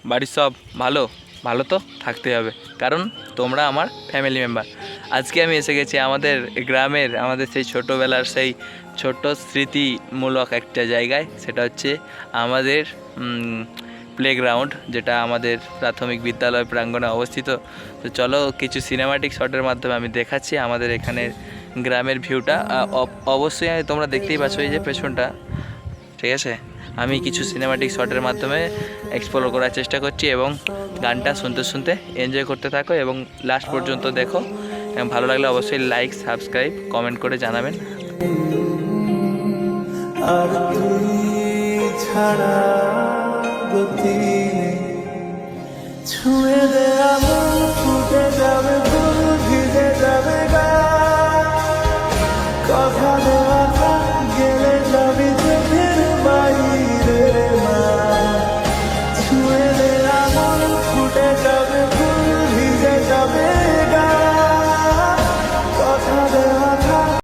বাড়ির সব ভালো? ভালো তো থাকতে হবে, কারণ তোমরা আমার ফ্যামিলি মেম্বার। আজকে আমি এসে গেছি আমাদের গ্রামের, আমাদের সেই ছোটোবেলার সেই ছোট্ট স্মৃতিমূলক একটা জায়গায়। সেটা হচ্ছে আমাদের প্লেগ্রাউন্ড, যেটা আমাদের প্রাথমিক বিদ্যালয় প্রাঙ্গণে অবস্থিত। তো চলো কিছু সিনেমাটিক শটের মাধ্যমে আমি দেখাচ্ছি আমাদের এখানের গ্রামের ভিউটা। অবশ্যই তোমরা দেখতেই পাচ্ছ এই যে পেছনটা, ঠিক আছে। আমি কিছু সিনেমাটিক শটের মাধ্যমে এক্সপ্লোর করার চেষ্টা করছি এবং গানটা শুনতে শুনতে এনজয় করতে থাকো এবং লাস্ট পর্যন্ত দেখো। এবং ভালো লাগলে অবশ্যই লাইক, সাবস্ক্রাইব, কমেন্ট করে জানাবেন। আর তুই ছাড়া গতি নেই, ছুঁয়ে দে আমল ফুটে যাবে ফুল, ভিজে যাবে গা, কথা দেওয়া থাক গেলে যাবি চোখের বাইরে মা, ছুঁয়ে দে